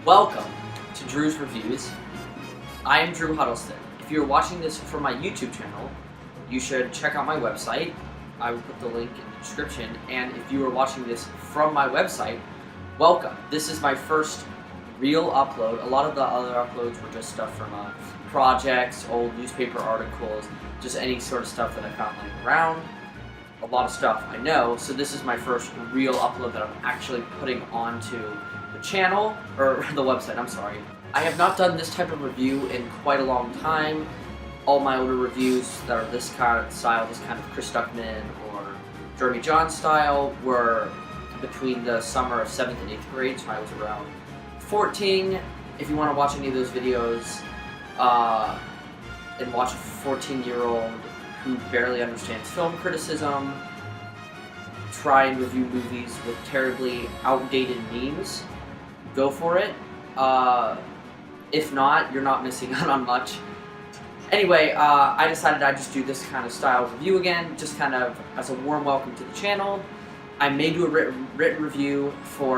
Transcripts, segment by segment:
Welcome to Drew's Reviews. I am Drew Huddleston. If you're watching this from my YouTube channel, you should check out my website. I will put the link in the description. And if you are watching this from my website, welcome. This is my first real upload. A lot of the other uploads were just stuff from projects, old newspaper articles, just any sort of stuff that I found laying around. A lot of stuff I know, so this is my first real upload that I'm actually putting onto the channel, or the website, I'm sorry. I have not done this type of review in quite a long time. All my older reviews that are this kind of style, this kind of Chris Stuckman or Jeremy John style, were between the summer of 7th and 8th grade, so I was around 14. If you want to watch any of those videos, and watch a 14-year-old who barely understands film criticism try and review movies with terribly outdated memes, go for it. If not, you're not missing out on much. Anyway, I decided I'd just do this kind of style review again, just kind of as a warm welcome to the channel. I may do a written review for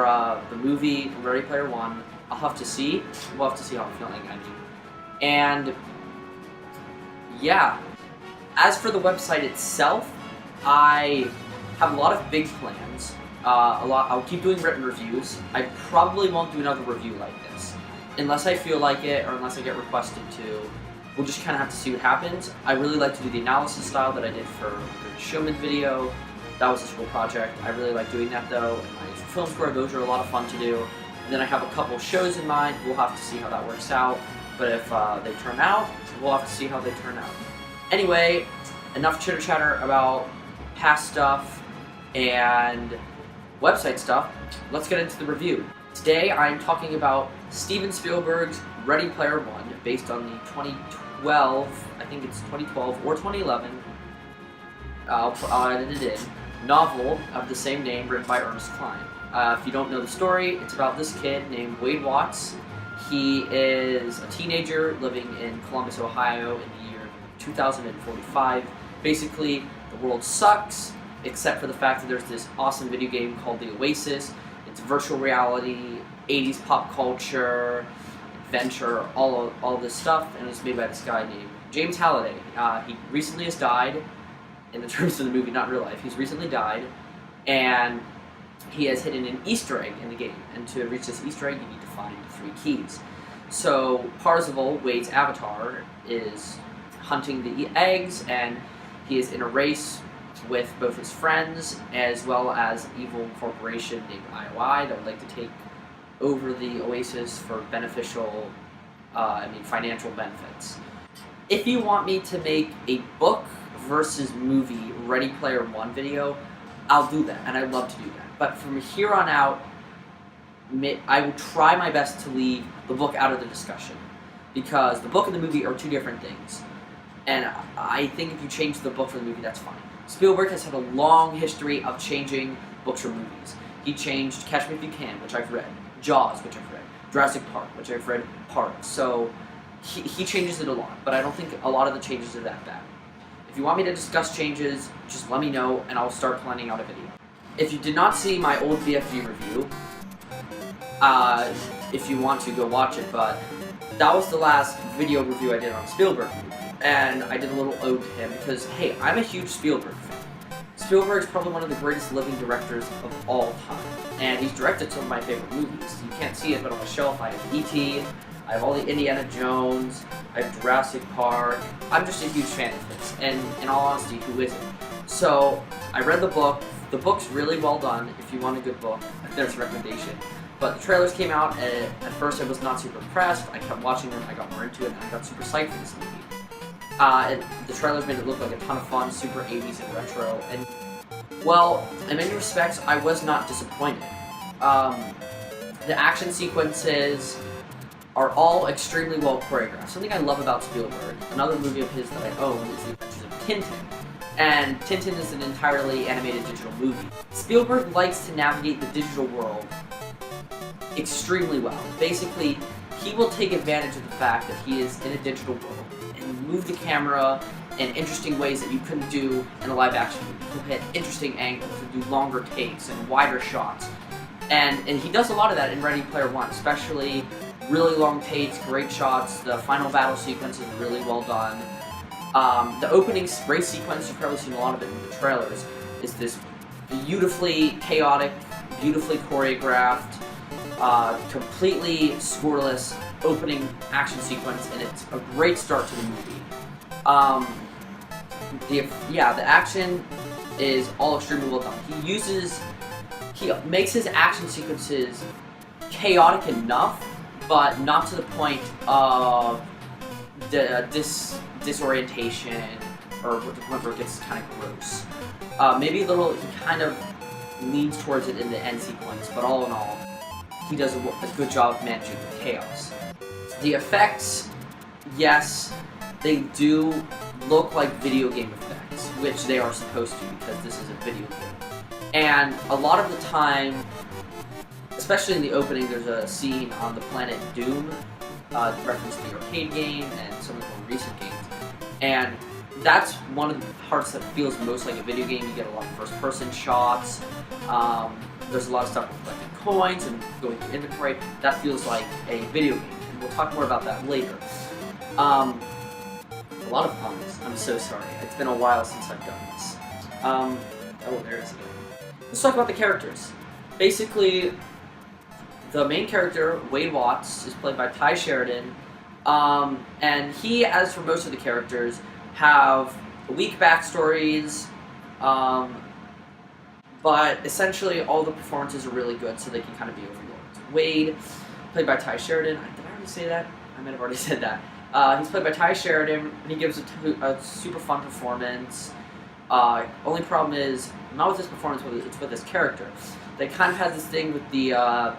the movie Ready Player One. I'll have to see. We'll have to see how I'm feeling, I mean. And yeah. As for the website itself, I have a lot of big plans. I'll keep doing written reviews. I probably won't do another review like this. Unless I feel like it, or unless I get requested to. We'll just kind of have to see what happens. I really like to do the analysis style that I did for the Showman video. That was a school project. I really like doing that though. And my film score, those are a lot of fun to do. And then I have a couple shows in mind. We'll have to see how that works out. But if they turn out, we'll have to see how they turn out. Anyway, enough chitter-chatter about past stuff and website stuff. Let's get into the review. Today I'm talking about Steven Spielberg's Ready Player One, based on the 2012, I think it's 2012 or 2011, I'll edit it in, novel of the same name written by Ernest Cline. If you don't know the story, it's about this kid named Wade Watts. He is a teenager living in Columbus, Ohio in the year 2045. Basically, the world sucks, except for the fact that there's this awesome video game called The Oasis. It's virtual reality, 80s pop culture, adventure, all this stuff, and it's made by this guy named James Halliday. He recently has died, in the terms of the movie, not real life. He's recently died, and he has hidden an Easter egg in the game, and to reach this Easter egg, you need to find 3 keys. So Parzival, Wade's avatar, is hunting the eggs, and he is in a race with both his friends as well as an evil corporation named IOI that would like to take over the Oasis for beneficial, financial benefits. If you want me to make a book versus movie Ready Player One video, I'll do that, and I'd love to do that. But from here on out, I will try my best to leave the book out of the discussion, because the book and the movie are 2 different things. And I think if you change the book for the movie, that's fine. Spielberg has had a long history of changing books for movies. He changed Catch Me If You Can, which I've read, Jaws, which I've read, Jurassic Park, which I've read part. So he changes it a lot, but I don't think a lot of the changes are that bad. If you want me to discuss changes, just let me know and I'll start planning out a video. If you did not see my old VFG review, if you want to, go watch it, but that was the last video review I did on Spielberg. And I did a little ode to him because, hey, I'm a huge Spielberg fan. Spielberg's probably one of the greatest living directors of all time. And he's directed some of my favorite movies. You can't see it, but on the shelf I have E.T., I have all the Indiana Jones, I have Jurassic Park. I'm just a huge fan of his. And in all honesty, who isn't? So, I read the book. The book's really well done. If you want a good book, there's a recommendation. But the trailers came out, and at first I was not super impressed. I kept watching them, I got more into it, and I got super psyched for this movie. The trailers made it look like a ton of fun, super 80s and retro, and, well, in many respects, I was not disappointed. The action sequences are all extremely well choreographed. Something I love about Spielberg, another movie of his that I own, is The Adventures of Tintin. And Tintin is an entirely animated digital movie. Spielberg likes to navigate the digital world extremely well. Basically, he will take advantage of the fact that he is in a digital world and move the camera in interesting ways that you couldn't do in a live action movie. He'll hit interesting angles and do longer takes and wider shots. And he does a lot of that in Ready Player One, especially really long takes, great shots. The final battle sequence is really well done. The opening race sequence, you've probably seen a lot of it in the trailers, is this beautifully chaotic, beautifully choreographed, completely scoreless opening action sequence, and it's a great start to the movie. The action is all extremely well done. He makes his action sequences chaotic enough, but not to the point of disorientation or to the point where it gets kind of gross. Maybe a little, he kind of leans towards it in the end sequence, but all in all, he does a good job of managing the chaos. The effects, yes, they do look like video game effects, which they are supposed to because this is a video game. And a lot of the time, especially in the opening, there's a scene on the planet Doom, reference to the arcade game and some of the more recent games. And that's one of the parts that feels most like a video game. You get a lot of first-person shots. There's a lot of stuff with collecting coins and going through inventory. That feels like a video game, and we'll talk more about that later. A lot of puns. I'm so sorry. It's been a while since I've done this. Oh, there it is again. Let's talk about the characters. Basically, the main character, Wade Watts, is played by Ty Sheridan, and he, as for most of the characters, have weak backstories, but essentially all the performances are really good, so they can kind of be overlooked. Wade, played by Ty Sheridan. Did I already say that? I might have already said that. He's played by Ty Sheridan, and he gives a super fun performance. Only problem is, not with his performance, but it's with his character. They kind of have this thing with the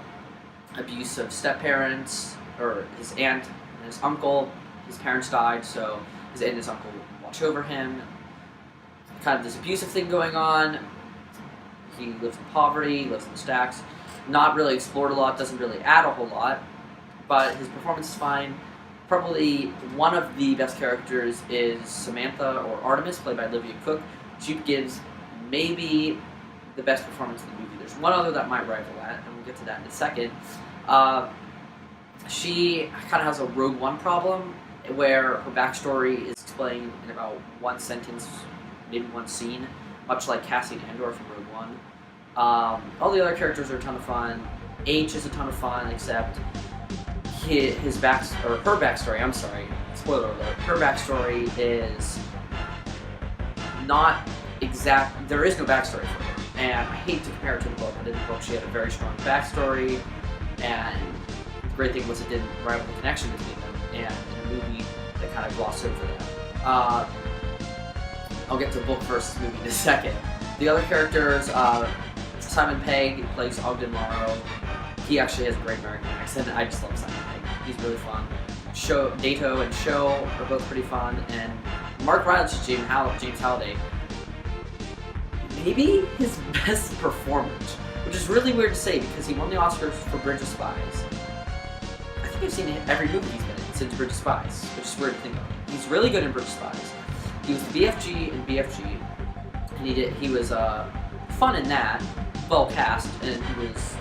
abuse of step-parents, or his aunt and his uncle. His parents died, so his aunt and his uncle watch over him. Kind of this abusive thing going on. He lives in poverty, lives in the stacks. Not really explored a lot, doesn't really add a whole lot, but his performance is fine. Probably one of the best characters is Samantha, or Artemis, played by Olivia Cooke. She gives maybe the best performance in the movie. There's one other that might rival that, and we'll get to that in a second. She kind of has a Rogue One problem, where her backstory is explained in about one sentence, maybe one scene, much like Cassian Andor from Rogue One. All the other characters are a ton of fun. H is a ton of fun, except her backstory, I'm sorry, spoiler alert, her backstory is not exact, there is no backstory for her, and I hate to compare it to the book, but in the book she had a very strong backstory, and the great thing was it didn't rival the connection between them, and in a movie they kind of gloss over that. I'll get to book versus movie in a second. The other characters, Simon Pegg plays Ogden Morrow. He actually has a great American accent. I just love Simon Pegg. He's really fun. Dato and Show are both pretty fun, and Mark Rylance is James Halliday. Maybe his best performance, which is really weird to say because he won the Oscars for Bridge of Spies. I think I've seen every movie he's been in since Bridge of Spies, which is weird to think about. He's really good in Bridge of Spies. He was the BFG in BFG, and he was fun in that, well cast, and he was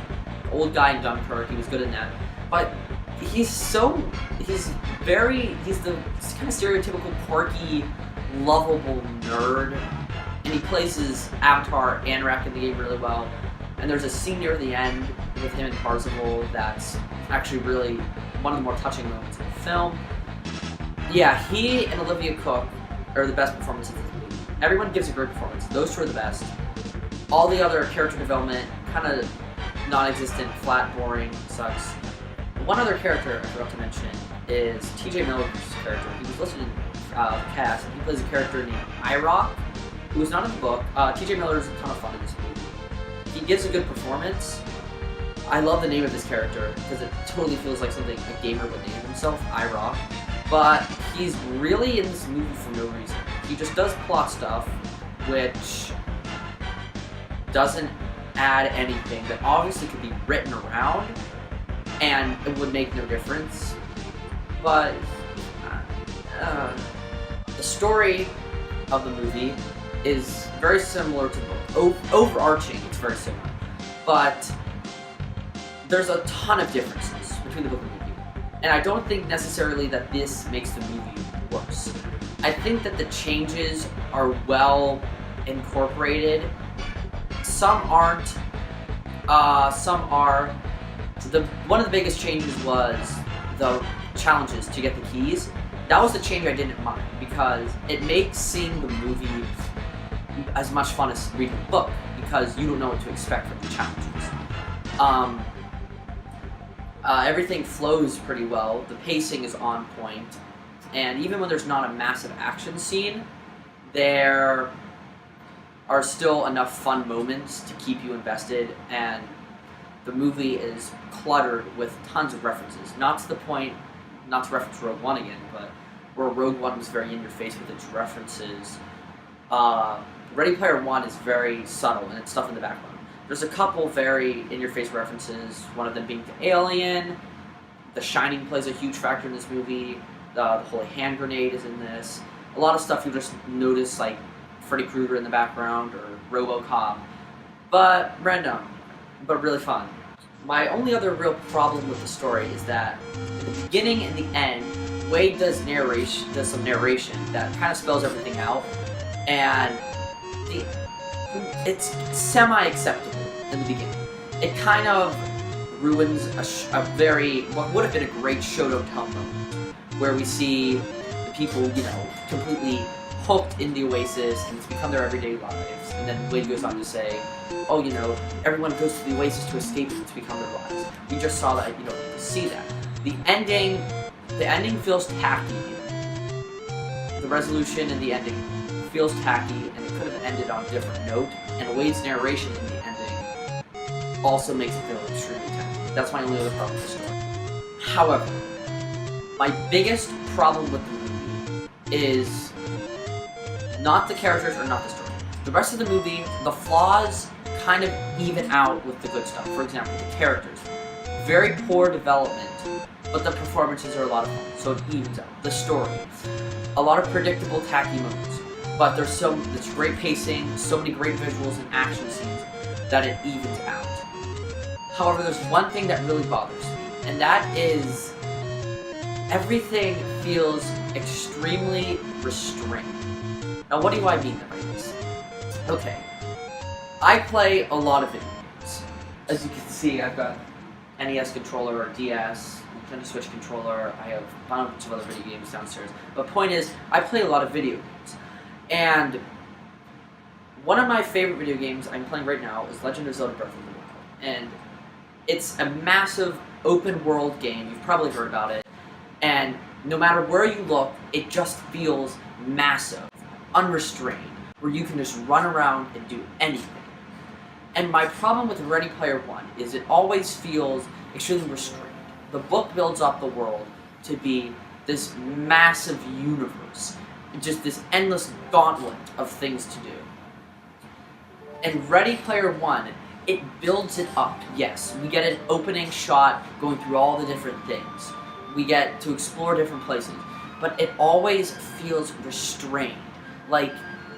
old guy in Dunkirk. He was good in that, but he's the kind of stereotypical quirky, lovable nerd, and he plays his avatar Anrak in the game really well. And there's a scene near the end with him and Parzival that's actually really one of the more touching moments in the film. Yeah, he and Olivia Cooke are the best performances in the movie. Everyone gives a great performance. Those two are the best. All the other character development, kind of non-existent, flat, boring, sucks. One other character I forgot to mention is T.J. Miller's character. He was listed in cast, and he plays a character named IROC, who was not in the book. T.J. Miller is a ton of fun in this movie. He gives a good performance. I love the name of this character because it totally feels like something a gamer would name himself, IROC. But he's really in this movie for no reason. He just does plot stuff, which doesn't add anything that obviously could be written around, and it would make no difference. But the story of the movie is very similar to the book. Overarching, it's very similar. But there's a ton of differences between the book and the movie. And I don't think necessarily that this makes the movie worse. I think that the changes are well incorporated. Some aren't. Some are. One of the biggest changes was the challenges to get the keys. That was the change I didn't mind because it makes seeing the movie as much fun as reading the book because you don't know what to expect from the challenges. Everything flows pretty well. The pacing is on point, and even when there's not a massive action scene, there are still enough fun moments to keep you invested, and the movie is cluttered with tons of references. Not to the point, not to reference Rogue One again, but where Rogue One was very in your face with its references. Ready Player One is very subtle and it's stuff in the background. There's a couple very in-your-face references, one of them being to Alien. The Shining plays a huge factor in this movie. The Holy Hand Grenade is in this. A lot of stuff you just notice, like Freddy Krueger in the background or RoboCop. But random, but really fun. My only other real problem with the story is that at the beginning and the end, Wade does some narration that kind of spells everything out, and it's semi-acceptable in the beginning. It kind of ruins what would have been a great show don't tell moment, where we see the people, completely hooked in the Oasis and it's become their everyday lives. And then Wade goes on to say, oh, everyone goes to the Oasis to escape and to become their lives. We just saw that, you don't need to see that. The ending feels tacky. The resolution and the ending feels tacky, and it could have ended on a different note, and Wade's narration in the ending also makes it feel extremely tacky. That's my only other problem with the story. However, my biggest problem with the movie is not the characters or not the story. The rest of the movie, the flaws kind of even out with the good stuff. For example, the characters. Very poor development, but the performances are a lot of fun, so it evens out. The story. A lot of predictable, tacky moments. But there's great pacing, so many great visuals and action scenes that it evens out. However, there's one thing that really bothers me, and that is everything feels extremely restrained. Now, what do I mean by this? Okay, I play a lot of video games. As you can see, I've got NES controller or DS, Nintendo Switch controller. I have a bunch of other video games downstairs. But point is, I play a lot of video games. And one of my favorite video games I'm playing right now is Legend of Zelda Breath of the Wild. And it's a massive open world game. You've probably heard about it. And no matter where you look, it just feels massive, unrestrained, where you can just run around and do anything. And my problem with Ready Player One is it always feels extremely restrained. The book builds up the world to be this massive universe, just this endless gauntlet of things to do. And Ready Player One, it builds it up, yes. We get an opening shot going through all the different things. We get to explore different places. But it always feels restrained, like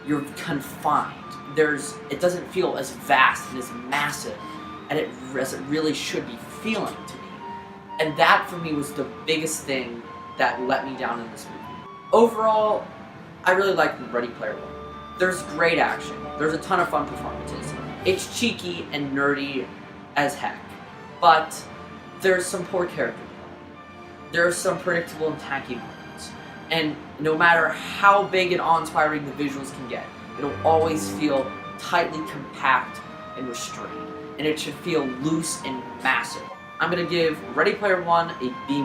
you're confined. It doesn't feel as vast and as massive as it really should be feeling to me. And that, for me, was the biggest thing that let me down in this movie. Overall, I really like Ready Player One. There's great action. There's a ton of fun performances. It's cheeky and nerdy as heck. But there's some poor character development. There's some predictable and tacky moments. And no matter how big and awe-inspiring the visuals can get, it'll always feel tightly compact and restrained. And it should feel loose and massive. I'm going to give Ready Player One a B-.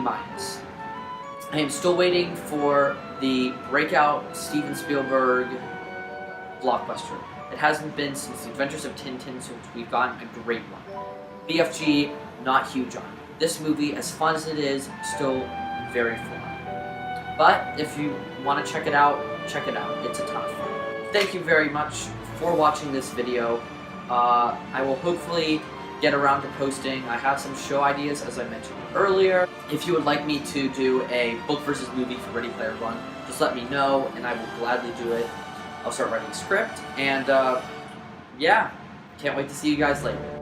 I am still waiting for the breakout Steven Spielberg blockbuster. It hasn't been since The Adventures of Tintin, so we've gotten a great one. BFG, not huge on it. This movie, as fun as it is, still very fun. But if you want to check it out, check it out. It's a ton of fun. Thank you very much for watching this video. I will hopefully get around to posting. I have some show ideas, as I mentioned earlier. If you would like me to do a book versus movie for Ready Player One, just let me know, and I will gladly do it. I'll start writing a script, and yeah, can't wait to see you guys later.